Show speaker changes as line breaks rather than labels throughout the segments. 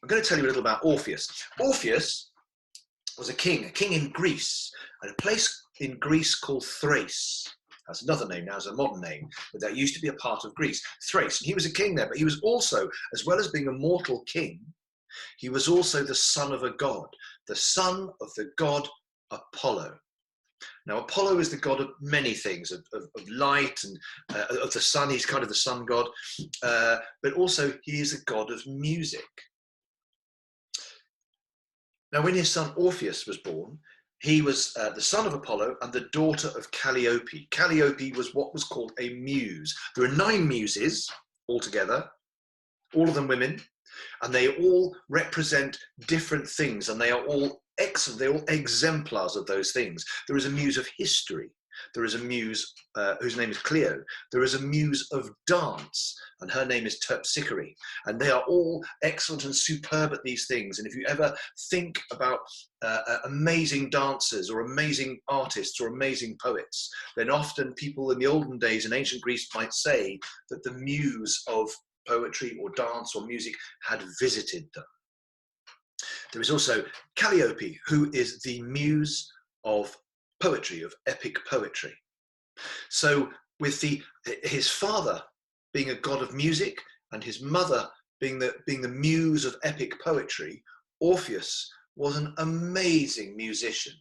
I'm going to tell you a little about Orpheus. Orpheus was a king in Greece, at a place in Greece called Thrace. That's another name now, it's a modern name, but that used to be a part of Greece, Thrace. And he was a king there, but he was also, as well as being a mortal king, he was also the son of a god, the son of the god Apollo. Now, Apollo is the god of many things, of light and of the sun. He's kind of the sun god, but also he is a god of music. Now, when his son Orpheus was born, he was the son of Apollo and the daughter of Calliope. Calliope was what was called a muse. There are 9 muses altogether, all of them women, and they all represent different things, and they are all excellent. They're all exemplars of those things. There is a muse of history. There is a muse whose name is Clio. There is a muse of dance, and her name is Terpsichore. And they are all excellent and superb at these things. And if you ever think about amazing dancers or amazing artists or amazing poets, then often people in the olden days in ancient Greece might say that the muse of poetry or dance or music had visited them. There is also Calliope, who is the muse of poetry, of epic poetry. So with his father being a god of music and his mother being the muse of epic poetry, Orpheus was an amazing musician.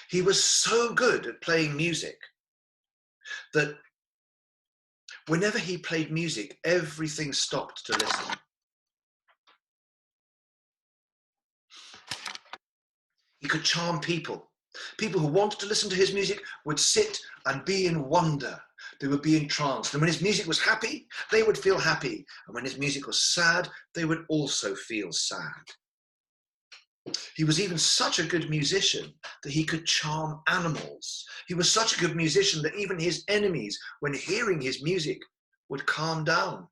He was so good at playing music that whenever he played music, everything stopped to listen. He could charm people. People who wanted to listen to his music would sit and be in wonder. They would be entranced. And when his music was happy, they would feel happy. And when his music was sad, they would also feel sad. He was even such a good musician that he could charm animals. He was such a good musician that even his enemies, when hearing his music, would calm down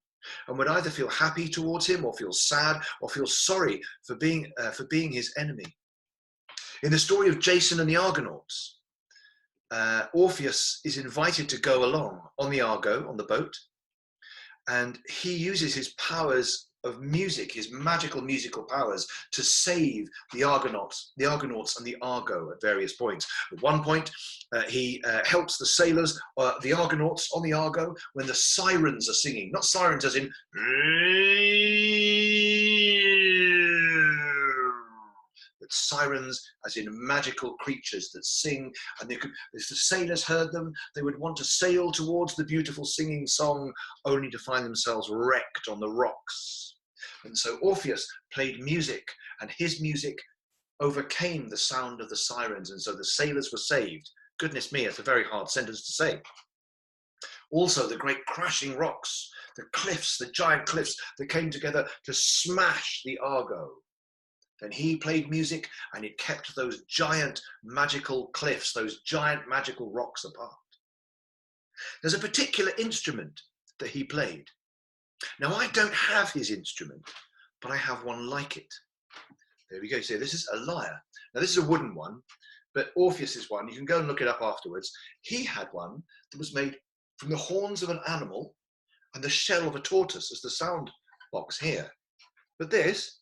and would either feel happy towards him or feel sad or feel sorry for being his enemy. In the story of Jason and the Argonauts, Orpheus is invited to go along on the Argo, on the boat, and he uses his powers of music, his magical musical powers, to save the Argonauts and the Argo at various points. At one point, he helps the sailors, the Argonauts on the Argo, when the sirens are singing. Not sirens as in... but sirens as in magical creatures that sing, and if the sailors heard them, they would want to sail towards the beautiful singing song, only to find themselves wrecked on the rocks. And so Orpheus played music, and his music overcame the sound of the sirens, and so the sailors were saved. Goodness me, it's a very hard sentence to say. Also, the great crashing rocks, the cliffs, the giant cliffs that came together to smash the Argo. Then he played music, and it kept those giant magical cliffs, those giant magical rocks apart. There's a particular instrument that he played. Now, I don't have his instrument, but I have one like it. There we go. So this is a lyre. Now, this is a wooden one, but Orpheus's one, you can go and look it up afterwards. He had one that was made from the horns of an animal and the shell of a tortoise as the sound box here. But this...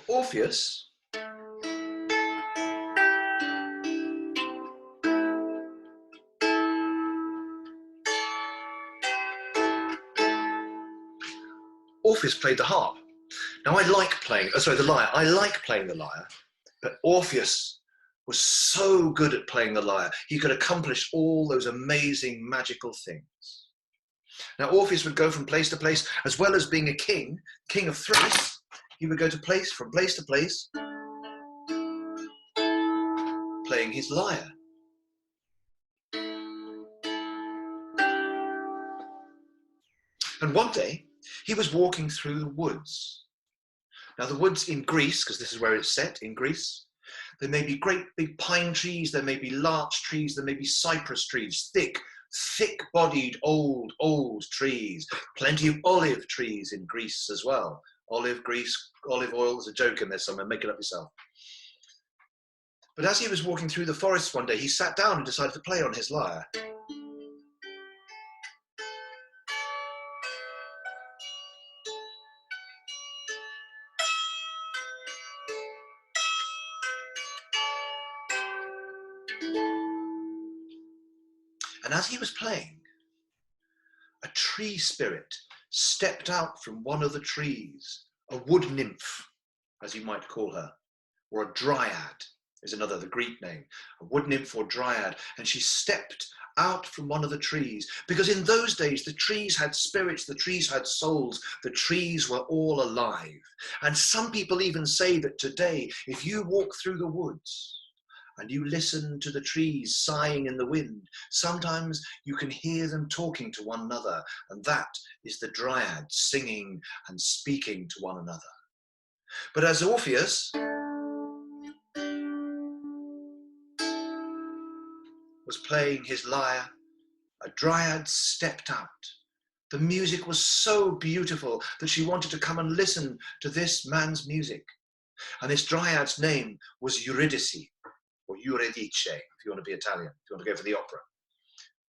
Orpheus played the harp. Now I like playing, the lyre. I like playing the lyre, but Orpheus was so good at playing the lyre. He could accomplish all those amazing magical things. Now Orpheus would go from place to place, as well as being a king of Thrace. He would go from place to place, playing his lyre. And one day, he was walking through the woods. Now, the woods in Greece, because this is where it's set, in Greece, there may be great big pine trees, there may be larch trees, there may be cypress trees, thick, thick-bodied, old trees. Plenty of olive trees in Greece as well. Olive oil, there's a joke in there somewhere, make it up yourself. But as he was walking through the forest one day, he sat down and decided to play on his lyre. And as he was playing, a tree spirit stepped out from one of the trees, a wood nymph, as you might call her, or a dryad is another, the Greek name, a wood nymph or dryad. And she stepped out from one of the trees, because in those days, the trees had spirits, the trees had souls, the trees were all alive. And some people even say that today, if you walk through the woods, and you listen to the trees sighing in the wind, sometimes you can hear them talking to one another, and that is the dryad singing and speaking to one another. But as Orpheus was playing his lyre, a dryad stepped out. The music was so beautiful that she wanted to come and listen to this man's music. And this dryad's name was Eurydice, or Eurydice, if you want to be Italian, if you want to go for the opera.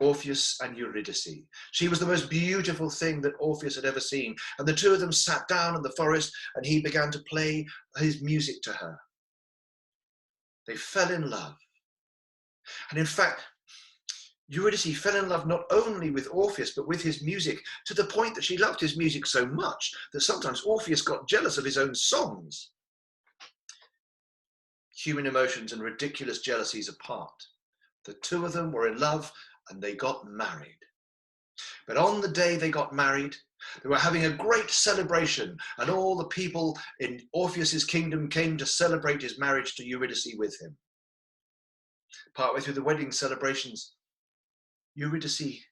Orpheus and Eurydice. She was the most beautiful thing that Orpheus had ever seen. And the two of them sat down in the forest and he began to play his music to her. They fell in love. And in fact, Eurydice fell in love not only with Orpheus, but with his music, to the point that she loved his music so much that sometimes Orpheus got jealous of his own songs. Human emotions and ridiculous jealousies apart, the two of them were in love and they got married. But on the day they got married, they were having a great celebration, and all the people in Orpheus's kingdom came to celebrate his marriage to Eurydice with him. Partway through the wedding celebrations, Eurydice,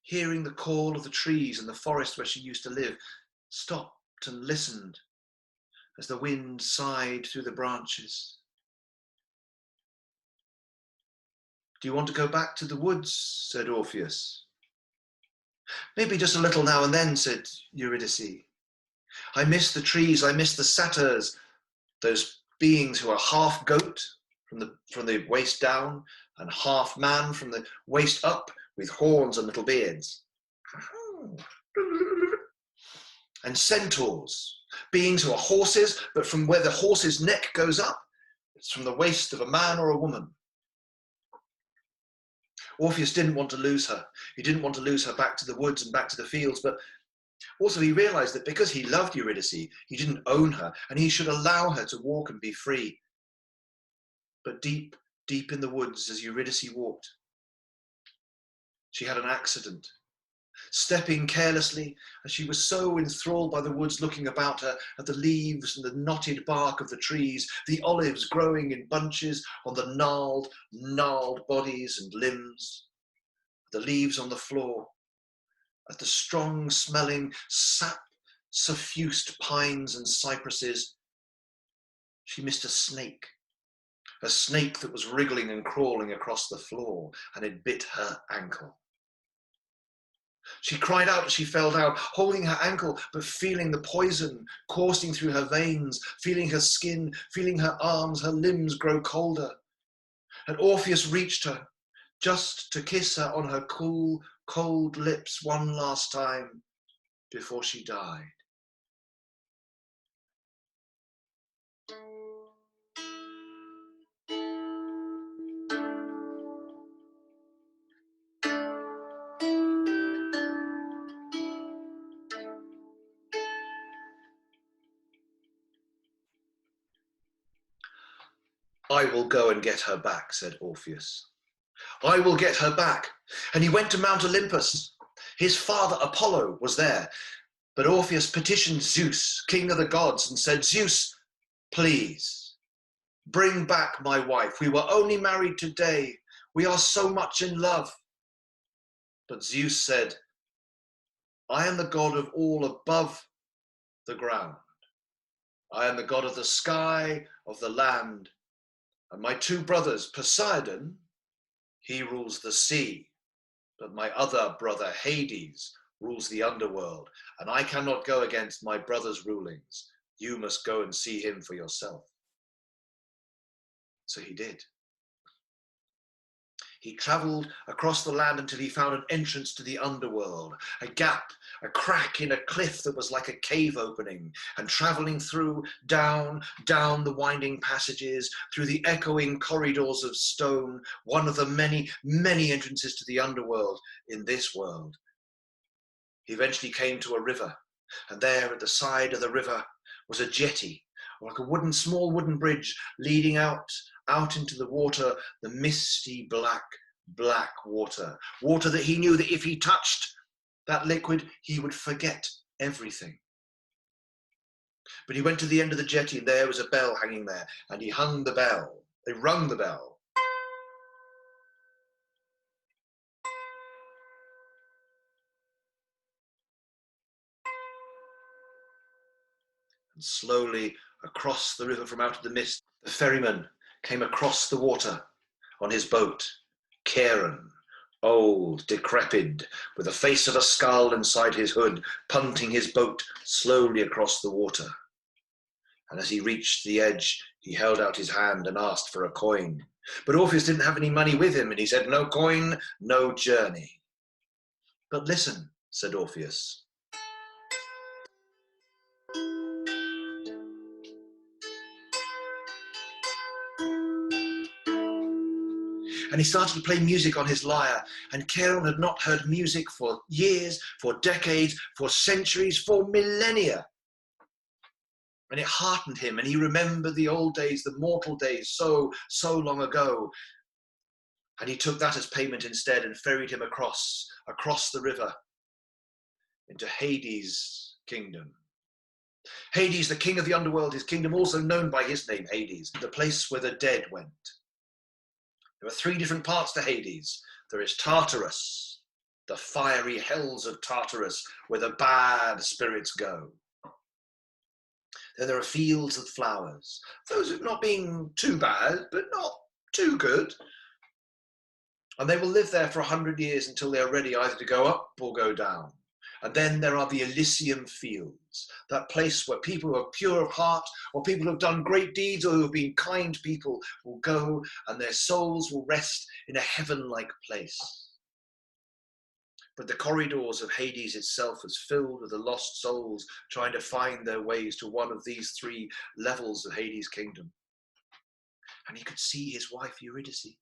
hearing the call of the trees in the forest where she used to live, stopped and listened as the wind sighed through the branches. "Do you want to go back to the woods?" said Orpheus. "Maybe just a little now and then," said Eurydice. "I miss the trees, I miss the satyrs, those beings who are half goat from the waist down and half man from the waist up, with horns and little beards. And centaurs, beings who are horses, but from where the horse's neck goes up, it's from the waist of a man or a woman." Orpheus didn't want to lose her. He didn't want to lose her back to the woods and back to the fields, but also he realized that because he loved Eurydice, he didn't own her, and he should allow her to walk and be free. But deep, deep in the woods, as Eurydice walked, she had an accident. Stepping carelessly, and she was so enthralled by the woods, looking about her at the leaves and the knotted bark of the trees, the olives growing in bunches on the gnarled bodies and limbs, the leaves on the floor, at the strong-smelling, sap-suffused pines and cypresses. She missed a snake that was wriggling and crawling across the floor, and it bit her ankle. She cried out as she fell down, holding her ankle, but feeling the poison coursing through her veins, feeling her skin, feeling her arms, her limbs grow colder. And Orpheus reached her, just to kiss her on her cool, cold lips one last time before she died. "I will go and get her back," said Orpheus. "I will get her back." And he went to Mount Olympus. His father Apollo was there, but Orpheus petitioned Zeus, king of the gods, and said, "Zeus, please, bring back my wife. We were only married today. We are so much in love." But Zeus said, "I am the god of all above the ground. I am the god of the sky, of the land. And my two brothers, Poseidon, he rules the sea. But my other brother, Hades, rules the underworld, and I cannot go against my brother's rulings. You must go and see him for yourself. So he did. He traveled across the land until he found an entrance to the underworld, a gap, a crack in a cliff that was like a cave opening, and traveling through, down the winding passages, through the echoing corridors of stone, one of the many, many entrances to the underworld in this world. He eventually came to a river, and there at the side of the river was a jetty, like a small wooden bridge leading out into the water, the misty black water that he knew that if he touched that liquid, he would forget everything. But he went to the end of the jetty, and there was a bell hanging there, and he hung the bell. They rung the bell. And slowly across the river from out of the mist, the ferryman came across the water on his boat, Charon, old, decrepit, with the face of a skull inside his hood, punting his boat slowly across the water. And as he reached the edge, he held out his hand and asked for a coin. But Orpheus didn't have any money with him, and he said, "No coin, no journey." "But listen," said Orpheus. And he started to play music on his lyre, and Charon had not heard music for years, for decades, for centuries, for millennia. And it heartened him, and he remembered the old days, the mortal days, so long ago. And he took that as payment instead and ferried him across the river into Hades' kingdom. Hades, the king of the underworld, his kingdom also known by his name, Hades, the place where the dead went. There are 3 different parts to Hades. There is Tartarus, the fiery hells of Tartarus, where the bad spirits go. Then there are fields of flowers, those are not being too bad, but not too good. And they will live there for 100 years until they are ready either to go up or go down. And then there are the Elysium fields, that place where people who are pure of heart, or people who have done great deeds, or who have been kind people, will go, and their souls will rest in a heaven-like place. But the corridors of Hades itself was filled with the lost souls trying to find their ways to one of these 3 levels of Hades' kingdom. And he could see his wife Eurydice.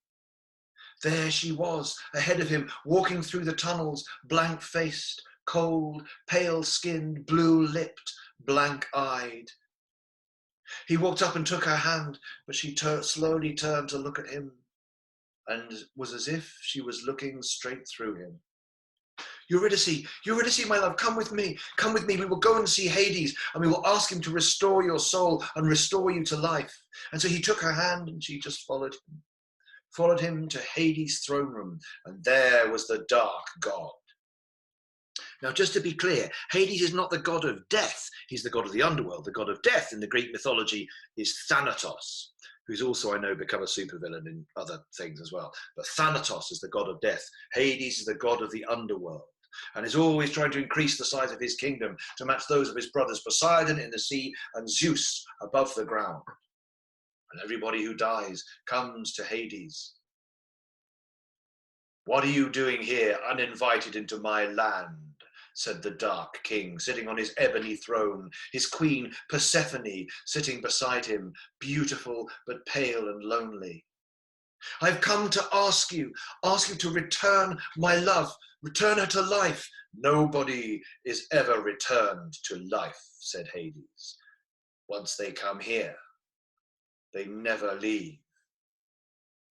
There she was, ahead of him, walking through the tunnels, blank-faced, cold, pale-skinned, blue-lipped, blank-eyed. He walked up and took her hand, but she slowly turned to look at him, and was as if she was looking straight through him. Eurydice, my love, come with me, we will go and see Hades, and we will ask him to restore your soul and restore you to life." And so he took her hand, and she just followed him to Hades' throne room, and there was the dark god. Now, just to be clear, Hades is not the god of death. He's the god of the underworld. The god of death in the Greek mythology is Thanatos, who's also, I know, become a supervillain in other things as well. But Thanatos is the god of death. Hades is the god of the underworld, and is always trying to increase the size of his kingdom to match those of his brothers Poseidon in the sea and Zeus above the ground. And everybody who dies comes to Hades. "What are you doing here, uninvited into my land?" said the Dark King, sitting on his ebony throne, his queen Persephone sitting beside him, beautiful but pale and lonely. "I've come to ask you to return my love, return her to life." "Nobody is ever returned to life," said Hades. "Once they come here, they never leave."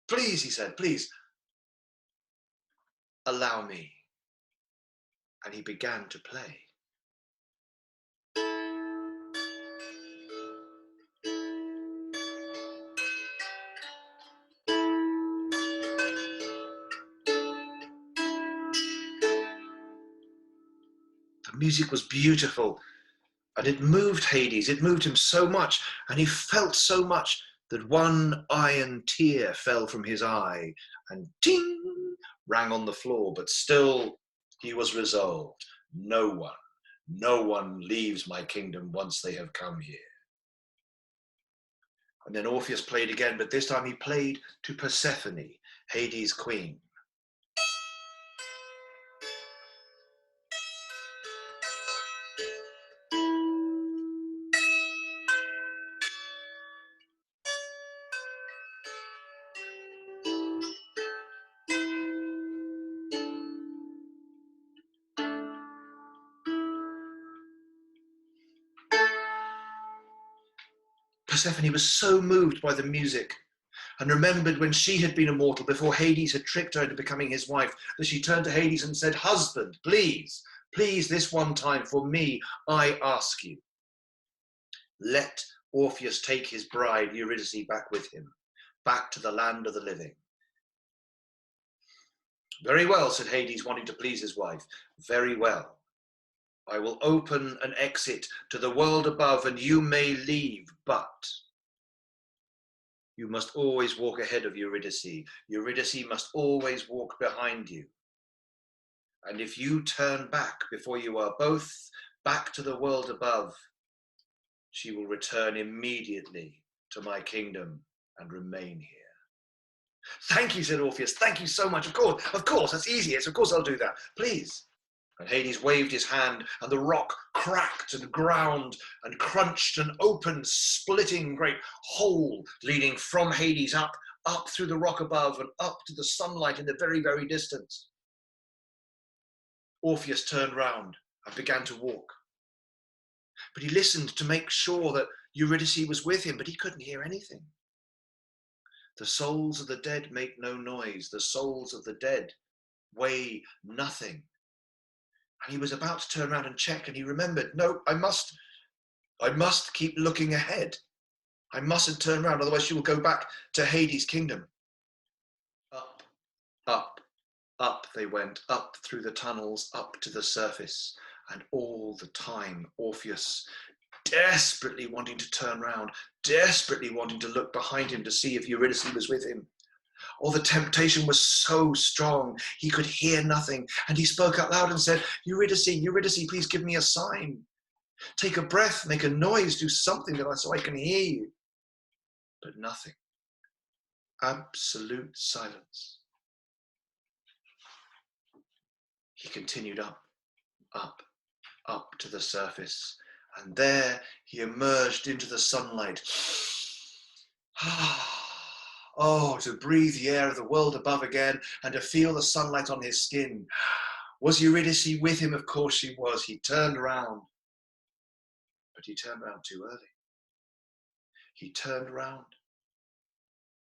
"Please," he said, "please, allow me." And he began to play. The music was beautiful, and it moved Hades. It moved him so much, and he felt so much that one iron tear fell from his eye and ting rang on the floor, but still he was resolved. No one leaves my kingdom once they have come here. And then Orpheus played again, but this time he played to Persephone, Hades' queen. Persephone was so moved by the music and remembered when she had been immortal before Hades had tricked her into becoming his wife, that she turned to Hades and said, "Husband, please, this one time for me, I ask you, let Orpheus take his bride Eurydice back with him, back to the land of the living." "Very well," said Hades, wanting to please his wife. "Very well. I will open an exit to the world above and you may leave, but you must always walk ahead of Eurydice. Eurydice must always walk behind you. And if you turn back before you are both back to the world above, she will return immediately to my kingdom and remain here." "Thank you," said Orpheus. "Thank you so much. Of course, that's easy. Yes, of course I'll do that. Please." And Hades waved his hand, and the rock cracked and ground and crunched and opened, splitting great hole leading from Hades up through the rock above and up to the sunlight in the very, very distance. Orpheus turned round and began to walk. But he listened to make sure that Eurydice was with him, but he couldn't hear anything. The souls of the dead make no noise. The souls of the dead weigh nothing. And he was about to turn around and check, and he remembered, no, I must keep looking ahead. I mustn't turn around, otherwise she will go back to Hades' kingdom. Up, up, up they went, up through the tunnels, up to the surface. And all the time, Orpheus, desperately wanting to turn around, desperately wanting to look behind him to see if Eurydice was with him. Oh, the temptation was so strong, he could hear nothing. And he spoke out loud and said, Eurydice, Eurydice, please give me a sign. Take a breath, make a noise, do something so I can hear you. But nothing. Absolute silence. He continued up, up, up to the surface. And there he emerged into the sunlight. Oh, to breathe the air of the world above again and to feel the sunlight on his skin. Was Eurydice with him? Of course she was. He turned around. But he turned around too early. He turned around.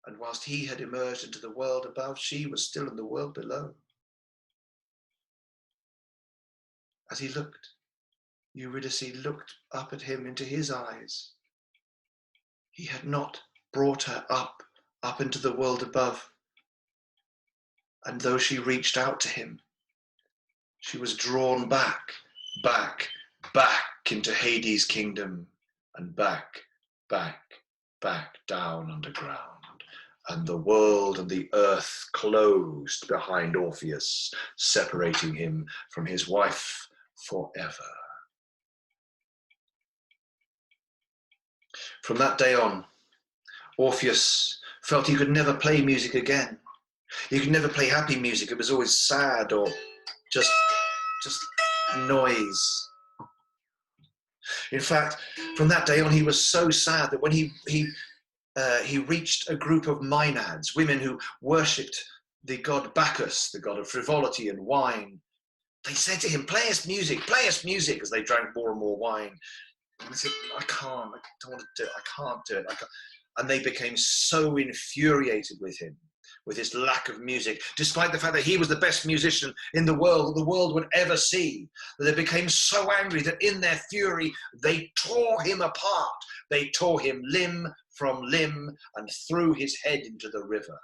And whilst he had emerged into the world above, she was still in the world below. As he looked, Eurydice looked up at him into his eyes. He had not brought her up into the world above. And though she reached out to him, she was drawn back into Hades' kingdom and back down underground. And the world and the earth closed behind Orpheus, separating him from his wife forever. From that day on, Orpheus felt he could never play music again. He could never play happy music. It was always sad or just noise. In fact, from that day on, he was so sad that when he reached a group of maenads, women who worshipped the god Bacchus, the god of frivolity and wine, they said to him, play us music, as they drank more and more wine. And he said, I don't want to do it, I can't do it. And they became so infuriated with him, with his lack of music, despite the fact that he was the best musician in the world that the world would ever see, that they became so angry that in their fury, they tore him apart. They tore him limb from limb and threw his head into the river.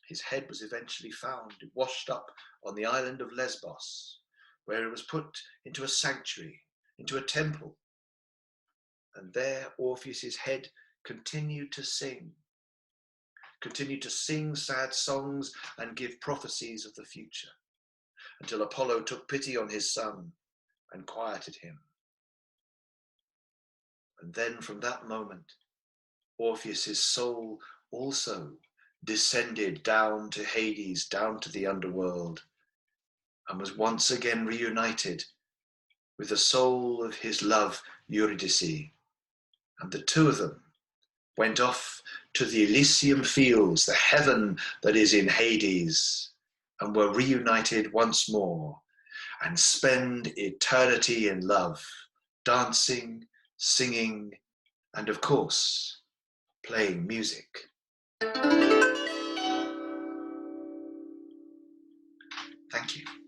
His head was eventually found, washed up on the island of Lesbos, where it was put into a sanctuary, into a temple. And there Orpheus's head continued to sing sad songs and give prophecies of the future, until Apollo took pity on his son and quieted him. And then from that moment, Orpheus's soul also descended down to Hades, down to the underworld, and was once again reunited with the soul of his love, Eurydice. And the two of them went off to the Elysium fields, the heaven that is in Hades, and were reunited once more and spend eternity in love, dancing, singing, and of course, playing music. Thank you.